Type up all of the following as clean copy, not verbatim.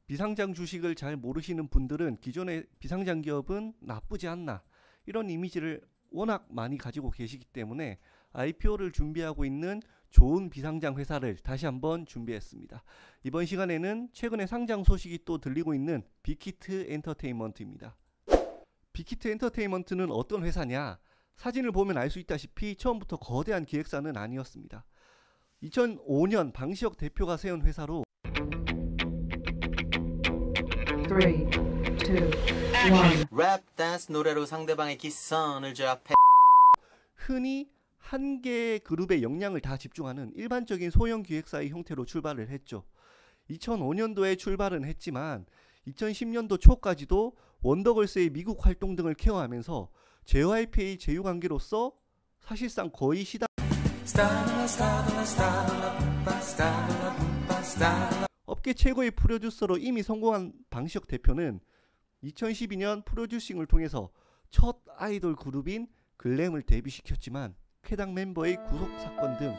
비상장 주식을 잘 모르시는 분들은 기존의 비상장 기업은 나쁘지 않나 이런 이미지를 워낙 많이 가지고 계시기 때문에 IPO를 준비하고 있는 좋은 비상장 회사를 다시 한번 준비했습니다. 이번 시간에는 최근에 상장 소식이 또 들리고 있는 빅히트 엔터테인먼트입니다. 빅히트 엔터테인먼트는 어떤 회사냐? 사진을 보면 알 수 있다시피 처음부터 거대한 기획사는 아니었습니다. 2005년 방시혁 대표가 세운 회사로 3, 2, 1. 랩 댄스 노래로 상대방의 기선을 제압해. 흔히 한 개의 그룹의 역량을 다 집중하는 일반적인 소형 기획사의 형태로 출발을 했죠. 2005년도에 출발은 했지만 2010년도 초까지도 원더걸스의 미국 활동 등을 케어하면서 JYP의 제휴관계로서 사실상 거의 업계 최고의 프로듀서로 이미 성공한 방시혁 대표는 2012년 프로듀싱을 통해서 첫 아이돌 그룹인 글램을 데뷔시켰지만 쾌당 멤버의 구속 사건 등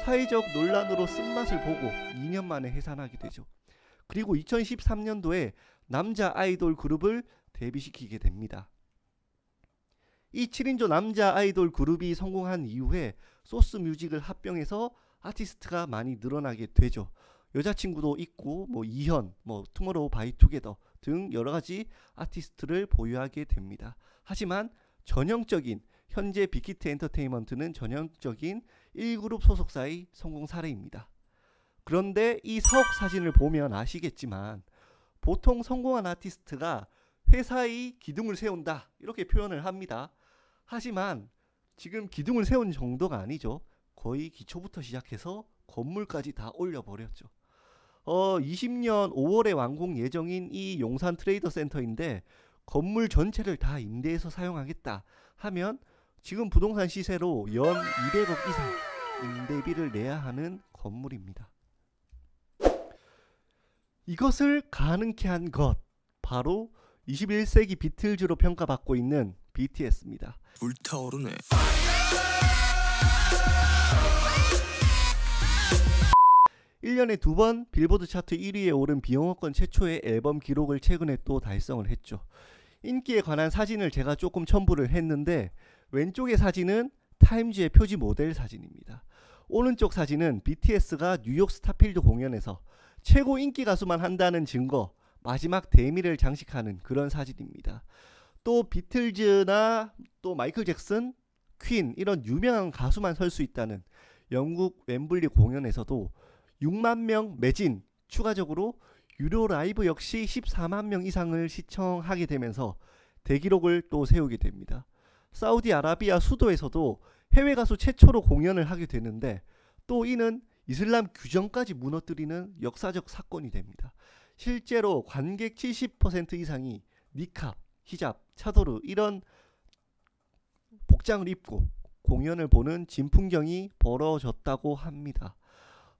사회적 논란으로 쓴맛을 보고 2년 만에 해산하게 되죠. 그리고 2013년도에 남자 아이돌 그룹을 데뷔시키게 됩니다. 이 7인조 남자 아이돌 그룹이 성공한 이후에 소스뮤직을 합병해서 아티스트가 많이 늘어나게 되죠. 여자친구도 있고 이현, 투모로우 바이투게더 등 여러가지 아티스트를 보유하게 됩니다. 하지만 전형적인 현재 빅히트 엔터테인먼트는 전형적인 1그룹 소속사의 성공 사례입니다. 그런데 이 사옥 사진을 보면 아시겠지만 보통 성공한 아티스트가 회사의 기둥을 세운다 이렇게 표현을 합니다. 하지만 지금 기둥을 세운 정도가 아니죠. 거의 기초부터 시작해서 건물까지 다 올려버렸죠. 20년 5월에 완공 예정인 이 용산 트레이더 센터인데 건물 전체를 다 임대해서 사용하겠다 하면 지금 부동산 시세로 연 200억 이상 임대비를 내야 하는 건물입니다. 이것을 가능케 한 것 바로 21세기 비틀즈로 평가받고 있는 BTS입니다. 불타오르네. 1년에 2번 빌보드 차트 1위에 오른 비영어권 최초의 앨범 기록을 최근에 또 달성을 했죠. 인기에 관한 사진을 제가 조금 첨부를 했는데 왼쪽의 사진은 타임즈의 표지 모델 사진입니다. 오른쪽 사진은 BTS가 뉴욕 스타필드 공연에서 최고 인기 가수만 한다는 증거, 마지막 대미를 장식하는 그런 사진입니다. 또 비틀즈나 또 마이클 잭슨, 퀸 이런 유명한 가수만 설 수 있다는 영국 웸블리 공연에서도 6만 명 매진, 추가적으로 유료 라이브 역시 14만 명 이상을 시청하게 되면서 대기록을 또 세우게 됩니다. 사우디아라비아 수도에서도 해외 가수 최초로 공연을 하게 되는데 또 이는 이슬람 규정까지 무너뜨리는 역사적 사건이 됩니다. 실제로 관객 70% 이상이 니캅, 히잡, 차도르 이런 복장을 입고 공연을 보는 진풍경이 벌어졌다고 합니다.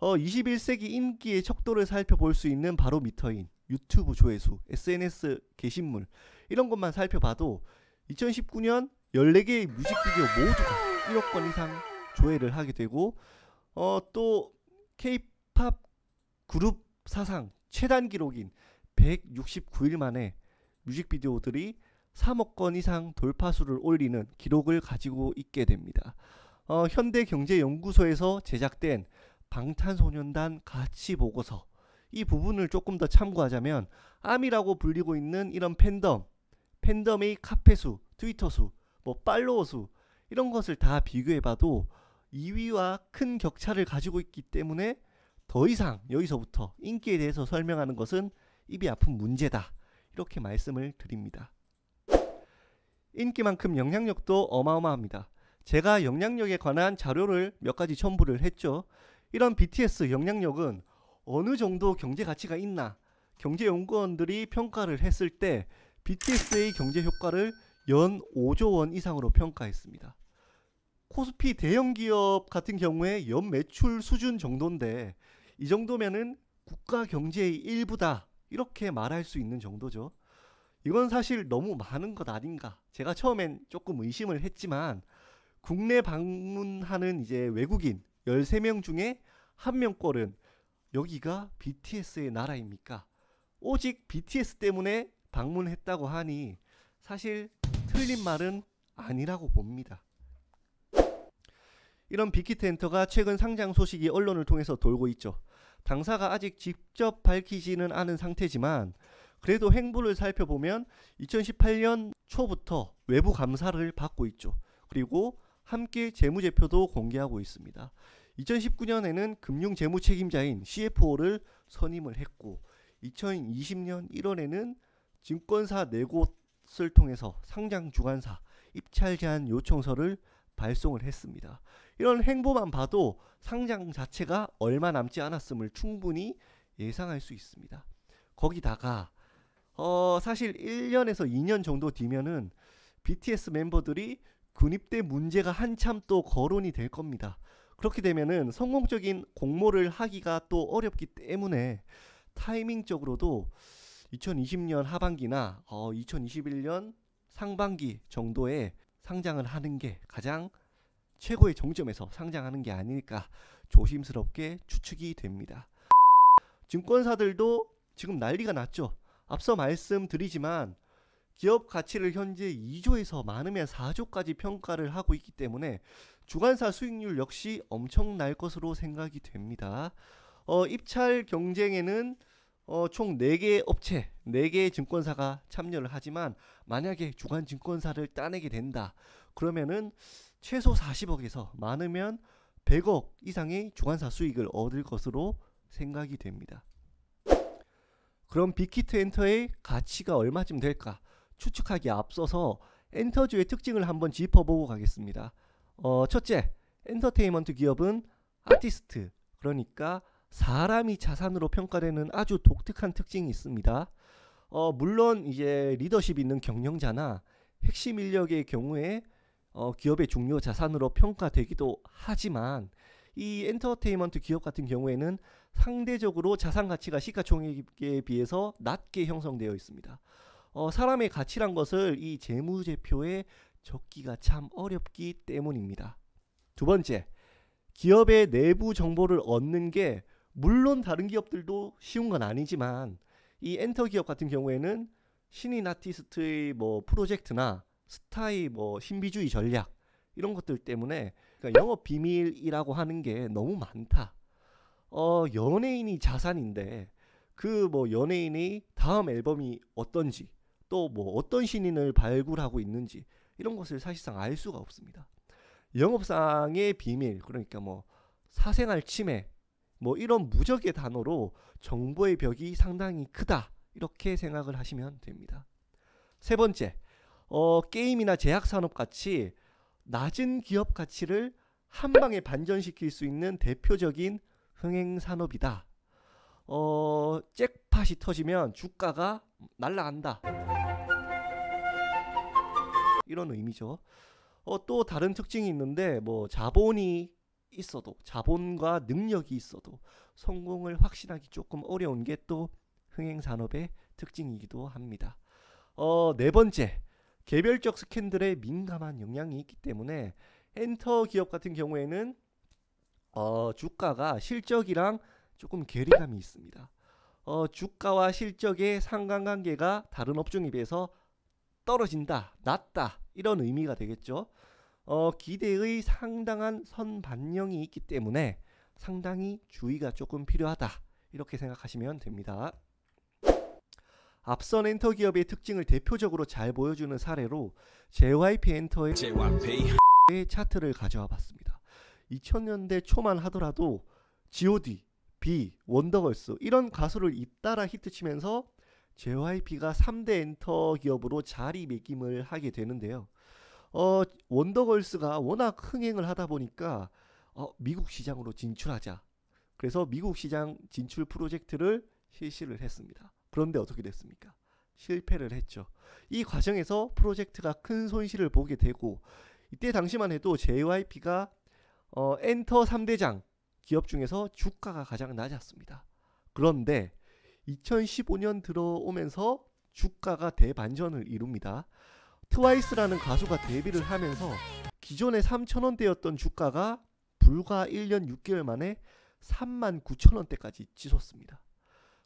21세기 인기의 척도를 살펴볼 수 있는 바로미터인 유튜브 조회수, SNS 게시물 이런 것만 살펴봐도 2019년 14개의 뮤직비디오 모두가 1억 건 이상 조회를 하게 되고 또 K-팝 그룹 사상 최단 기록인 169일 만에 뮤직비디오들이 3억 건 이상 돌파수를 올리는 기록을 가지고 있게 됩니다. 현대경제연구소에서 제작된 방탄소년단 가치 보고서 이 부분을 조금 더 참고하자면 아미라고 불리고 있는 이런 팬덤의 카페수, 트위터수, 팔로워수 이런 것을 다 비교해봐도 2위와 큰 격차를 가지고 있기 때문에 더 이상 여기서부터 인기에 대해서 설명하는 것은 입이 아픈 문제다 이렇게 말씀을 드립니다. 인기만큼 영향력도 어마어마합니다. 제가 영향력에 관한 자료를 몇 가지 첨부를 했죠. 이런 BTS 영향력은 어느 정도 경제 가치가 있나 경제연구원들이 평가를 했을 때 BTS의 경제 효과를 연 5조 원 이상으로 평가했습니다. 코스피 대형 기업 같은 경우에 연 매출 수준 정도인데 이 정도면은 국가 경제의 일부다 이렇게 말할 수 있는 정도죠. 이건 사실 너무 많은 것 아닌가. 제가 처음엔 조금 의심을 했지만 국내 방문하는 이제 외국인 13명 중에 1명꼴은 여기가 BTS의 나라입니까? 오직 BTS 때문에 방문했다고 하니 사실 틀린 말은 아니라고 봅니다. 이런 빅히트 엔터가 최근 상장 소식이 언론을 통해서 돌고 있죠. 당사가 아직 직접 밝히지는 않은 상태지만 그래도 행보를 살펴보면 2018년 초부터 외부 감사를 받고 있죠. 그리고 함께 재무제표도 공개하고 있습니다. 2019년에는 금융재무책임자인 CFO를 선임을 했고 2020년 1월에는 증권사 4곳을 통해서 상장 주관사 입찰 제한 요청서를 발송을 했습니다. 이런 행보만 봐도 상장 자체가 얼마 남지 않았음을 충분히 예상할 수 있습니다. 거기다가 사실 1년에서 2년 정도 뒤면은 BTS 멤버들이 군입대 문제가 한참 또 거론이 될 겁니다. 그렇게 되면은 성공적인 공모를 하기가 또 어렵기 때문에 타이밍적으로도 2020년 하반기나 2021년 상반기 정도에 상장을 하는 게 가장 최고의 정점에서 상장하는 게 아닐까 조심스럽게 추측이 됩니다. 증권사들도 지금 난리가 났죠. 앞서 말씀드리지만 기업 가치를 현재 2조에서 많으면 4조까지 평가를 하고 있기 때문에 주관사 수익률 역시 엄청날 것으로 생각이 됩니다. 입찰 경쟁에는 총 4개 업체, 4개의 증권사가 참여를 하지만 만약에 주간 증권사를 따내게 된다. 그러면은 최소 40억에서 많으면 100억 이상의 주관사 수익을 얻을 것으로 생각이 됩니다. 그럼 빅히트 엔터의 가치가 얼마쯤 될까? 추측하기에 앞서서 엔터주의 특징을 한번 짚어보고 가겠습니다. 첫째, 엔터테인먼트 기업은 아티스트, 그러니까 사람이 자산으로 평가되는 아주 독특한 특징이 있습니다. 물론 이제 리더십 있는 경영자나 핵심 인력의 경우에 기업의 중요 자산으로 평가되기도 하지만 이 엔터테인먼트 기업 같은 경우에는 상대적으로 자산 가치가 시가총액에 비해서 낮게 형성되어 있습니다. 사람의 가치란 것을 이 재무제표에 적기가 참 어렵기 때문입니다. 두 번째, 기업의 내부 정보를 얻는 게 물론 다른 기업들도 쉬운 건 아니지만 이 엔터 기업 같은 경우에는 신인 아티스트의 프로젝트나 스타의 신비주의 전략 이런 것들 때문에 그러니까 영업 비밀이라고 하는 게 너무 많다. 연예인이 자산인데 그 연예인의 다음 앨범이 어떤지 또 어떤 신인을 발굴하고 있는지 이런 것을 사실상 알 수가 없습니다. 영업상의 비밀, 그러니까 사생활 침해 이런 무적의 단어로 정보의 벽이 상당히 크다 이렇게 생각을 하시면 됩니다. 세 번째, 게임이나 제약산업 같이 낮은 기업 가치를 한 방에 반전시킬 수 있는 대표적인 흥행산업이다. 잭팟이 터지면 주가가 날아간다 이런 의미죠. 또 다른 특징이 있는데 자본이 있어도 자본과 능력이 있어도 성공을 확신하기 조금 어려운 게 또 흥행산업의 특징이기도 합니다. 네 번째, 개별적 스캔들에 민감한 영향이 있기 때문에 엔터 기업 같은 경우에는 주가가 실적이랑 조금 괴리감이 있습니다. 주가와 실적의 상관관계가 다른 업종에 비해서 떨어진다, 낮다 이런 의미가 되겠죠. 기대의 상당한 선반영이 있기 때문에 상당히 주의가 조금 필요하다 이렇게 생각하시면 됩니다. 앞선 엔터 기업의 특징을 대표적으로 잘 보여주는 사례로 JYP 엔터의 차트를 가져와 봤습니다. 2000년대 초만 하더라도 G.O.D, B, 원더걸스 이런 가수를 잇따라 히트치면서 JYP가 3대 엔터 기업으로 자리매김을 하게 되는데요. 원더걸스가 워낙 흥행을 하다 보니까 미국 시장으로 진출하자. 그래서 미국 시장 진출 프로젝트를 실시를 했습니다. 그런데 어떻게 됐습니까? 실패를 했죠. 이 과정에서 프로젝트가 큰 손실을 보게 되고 이때 당시만 해도 JYP가 엔터 3대장 기업 중에서 주가가 가장 낮았습니다. 그런데 2015년 들어오면서 주가가 대반전을 이룹니다. 트와이스라는 가수가 데뷔를 하면서 기존에 3,000원대였던 주가가 불과 1년 6개월 만에 39,000원대까지 치솟습니다.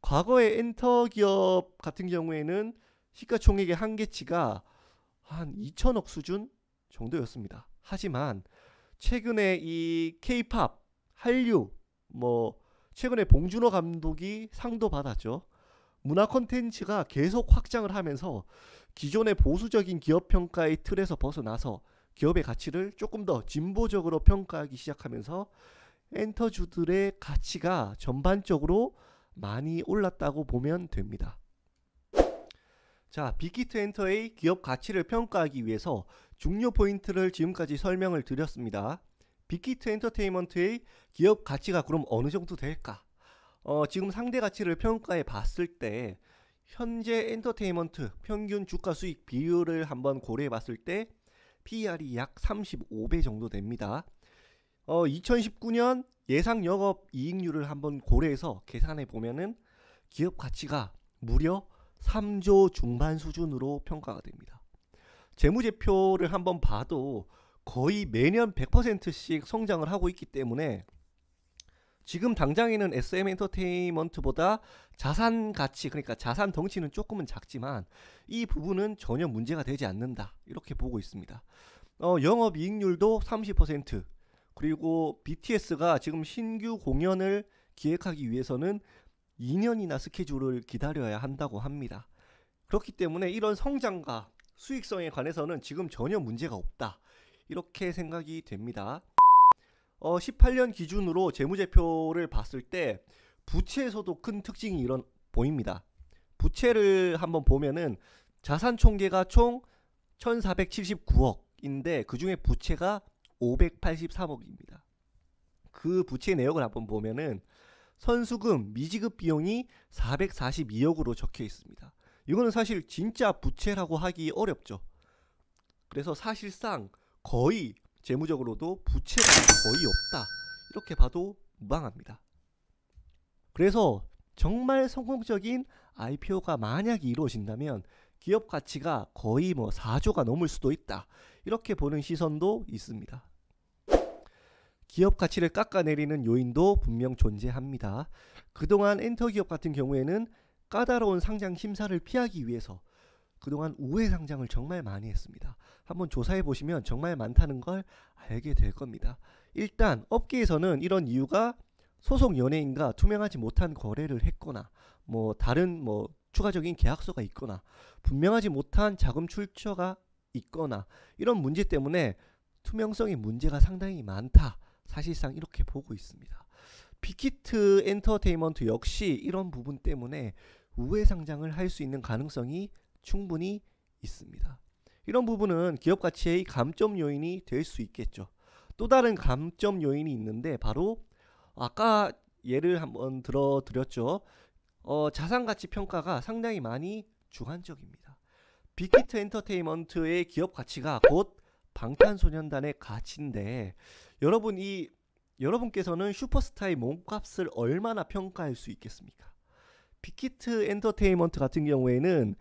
과거의 엔터 기업 같은 경우에는 시가총액의 한계치가 한 2천억 수준 정도였습니다. 하지만 최근에 이 K-팝, 한류, 뭐 최근에 봉준호 감독이 상도 받았죠. 문화 콘텐츠가 계속 확장을 하면서 기존의 보수적인 기업 평가의 틀에서 벗어나서 기업의 가치를 조금 더 진보적으로 평가하기 시작하면서 엔터주들의 가치가 전반적으로 많이 올랐다고 보면 됩니다. 자, 빅히트 엔터의 기업 가치를 평가하기 위해서 중요 포인트를 지금까지 설명을 드렸습니다. 빅히트 엔터테인먼트의 기업 가치가 그럼 어느 정도 될까? 지금 상대 가치를 평가해 봤을 때 현재 엔터테인먼트 평균 주가 수익 비율을 한번 고려해 봤을 때 PER이 약 35배 정도 됩니다. 2019년 예상 영업 이익률을 한번 고려해서 계산해 보면은 기업 가치가 무려 3조 중반 수준으로 평가가 됩니다. 재무제표를 한번 봐도 거의 매년 100%씩 성장을 하고 있기 때문에 지금 당장에는 SM 엔터테인먼트보다 자산 가치, 그러니까 자산 덩치는 조금은 작지만 이 부분은 전혀 문제가 되지 않는다, 이렇게 보고 있습니다. 영업이익률도 30%, 그리고 BTS가 지금 신규 공연을 기획하기 위해서는 2년이나 스케줄을 기다려야 한다고 합니다. 그렇기 때문에 이런 성장과 수익성에 관해서는 지금 전혀 문제가 없다, 이렇게 생각이 됩니다. 18년 기준으로 재무제표를 봤을 때 부채에서도 큰 특징이 보입니다. 부채를 한번 보면은 자산 총계가 총 1479억인데 그 중에 부채가 583억입니다. 그 부채 내역을 한번 보면은 선수금, 미지급 비용이 442억으로 적혀 있습니다. 이거는 사실 진짜 부채라고 하기 어렵죠. 그래서 사실상 거의 재무적으로도 부채가 거의 없다, 이렇게 봐도 무방합니다. 그래서 정말 성공적인 IPO가 만약에 이루어진다면 기업 가치가 거의 4조가 넘을 수도 있다, 이렇게 보는 시선도 있습니다. 기업 가치를 깎아내리는 요인도 분명 존재합니다. 그동안 엔터기업 같은 경우에는 까다로운 상장 심사를 피하기 위해서 그동안 우회 상장을 정말 많이 했습니다. 한번 조사해 보시면 정말 많다는 걸 알게 될 겁니다. 일단 업계에서는 이런 이유가 소속 연예인과 투명하지 못한 거래를 했거나 다른 추가적인 계약서가 있거나 분명하지 못한 자금 출처가 있거나 이런 문제 때문에 투명성의 문제가 상당히 많다, 사실상 이렇게 보고 있습니다. 빅히트 엔터테인먼트 역시 이런 부분 때문에 우회 상장을 할 수 있는 가능성이 충분히 있습니다. 이런 부분은 기업 가치의 감점 요인이 될 수 있겠죠. 또 다른 감점 요인이 있는데 바로 아까 예를 한번 들어드렸죠. 자산 가치 평가가 상당히 많이 주관적입니다. 빅히트 엔터테인먼트의 기업 가치가 곧 방탄소년단의 가치인데 여러분께서는 슈퍼스타의 몸값을 얼마나 평가할 수 있겠습니까? 빅히트 엔터테인먼트 같은 경우에는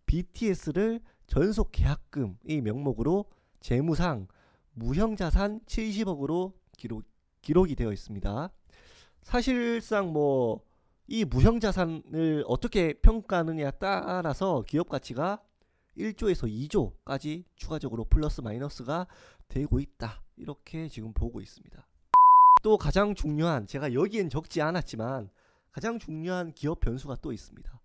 BTS를 전속 계약금의 명목으로 재무상 무형자산 70억으로 기록이 되어 있습니다. 사실상 이 무형자산을 어떻게 평가하느냐에 따라서 기업 가치가 1조에서 2조까지 추가적으로 플러스 마이너스가 되고 있다, 이렇게 지금 보고 있습니다. 또 가장 중요한, 제가 여기엔 적지 않았지만 가장 중요한 기업 변수가 또 있습니다.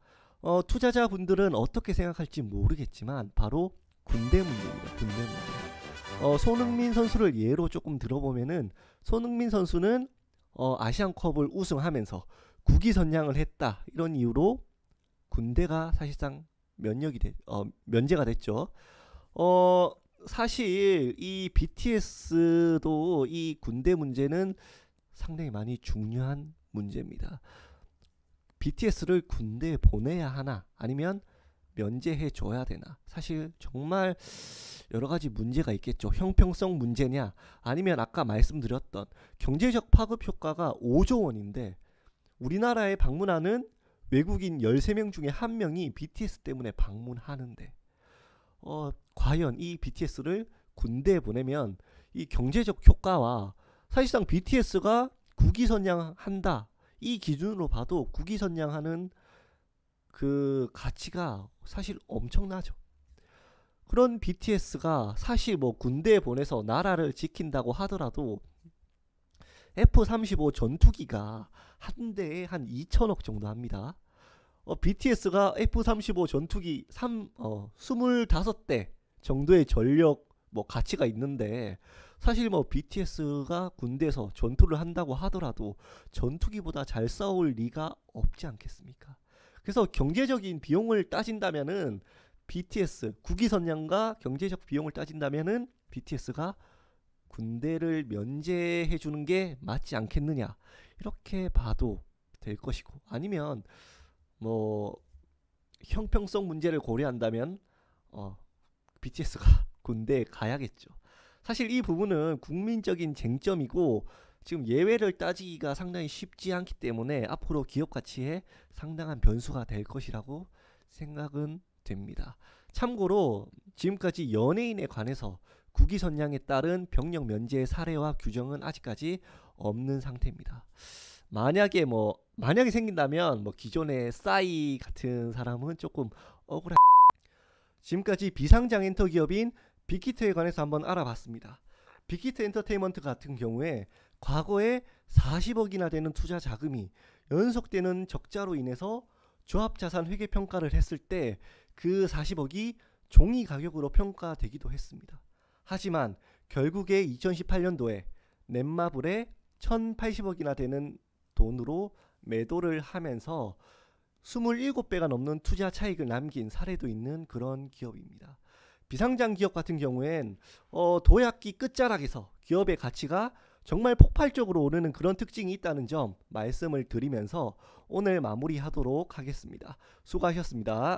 투자자분들은 어떻게 생각할지 모르겠지만 바로 군대 문제입니다. 군대 문제. 손흥민 선수를 예로 조금 들어보면은 손흥민 선수는 아시안컵을 우승하면서 국위 선양을 했다, 이런 이유로 군대가 사실상 면제가 됐죠. 사실 이 BTS도 이 군대 문제는 상당히 많이 중요한 문제입니다. BTS를 군대에 보내야 하나 아니면 면제해 줘야 되나, 사실 정말 여러가지 문제가 있겠죠. 형평성 문제냐 아니면 아까 말씀드렸던 경제적 파급 효과가 5조 원인데 우리나라에 방문하는 외국인 13명 중에 1명이 BTS 때문에 방문하는데 과연 이 BTS를 군대에 보내면 이 경제적 효과와 사실상 BTS가 국위 선양한다, 이 기준으로 봐도 국위 선양하는 그 가치가 사실 엄청나죠. 그런 BTS가 사실 뭐 군대에 보내서 나라를 지킨다고 하더라도 F-35 전투기가 한 대에 한 2천억 정도 합니다. BTS가 F-35 전투기 25대 정도의 전력 뭐 가치가 있는데, 사실 뭐 BTS가 군대에서 전투를 한다고 하더라도 전투기보다 잘 싸울 리가 없지 않겠습니까? 그래서 경제적인 비용을 따진다면은 BTS 국위 선양과 경제적 비용을 따진다면은 BTS가 군대를 면제해 주는 게 맞지 않겠느냐, 이렇게 봐도 될 것이고, 아니면 뭐 형평성 문제를 고려한다면 BTS가 군대에 가야겠죠. 사실 이 부분은 국민적인 쟁점이고 지금 예외를 따지기가 상당히 쉽지 않기 때문에 앞으로 기업 가치에 상당한 변수가 될 것이라고 생각은 됩니다. 참고로 지금까지 연예인에 관해서 국위 선양에 따른 병력 면제 사례와 규정은 아직까지 없는 상태입니다. 만약에 생긴다면 뭐 기존의 싸이 같은 사람은 조금 억울한. 지금까지 비상장 엔터 기업인 빅히트에 관해서 한번 알아봤습니다. 빅히트 엔터테인먼트 같은 경우에 과거에 40억이나 되는 투자 자금이 연속되는 적자로 인해서 조합자산 회계 평가를 했을 때 그 40억이 종이 가격으로 평가되기도 했습니다. 하지만 결국에 2018년도에 넷마블에 1080억이나 되는 돈으로 매도를 하면서 27배가 넘는 투자 차익을 남긴 사례도 있는 그런 기업입니다. 비상장 기업 같은 경우엔 도약기 끝자락에서 기업의 가치가 정말 폭발적으로 오르는 그런 특징이 있다는 점 말씀을 드리면서 오늘 마무리하도록 하겠습니다. 수고하셨습니다.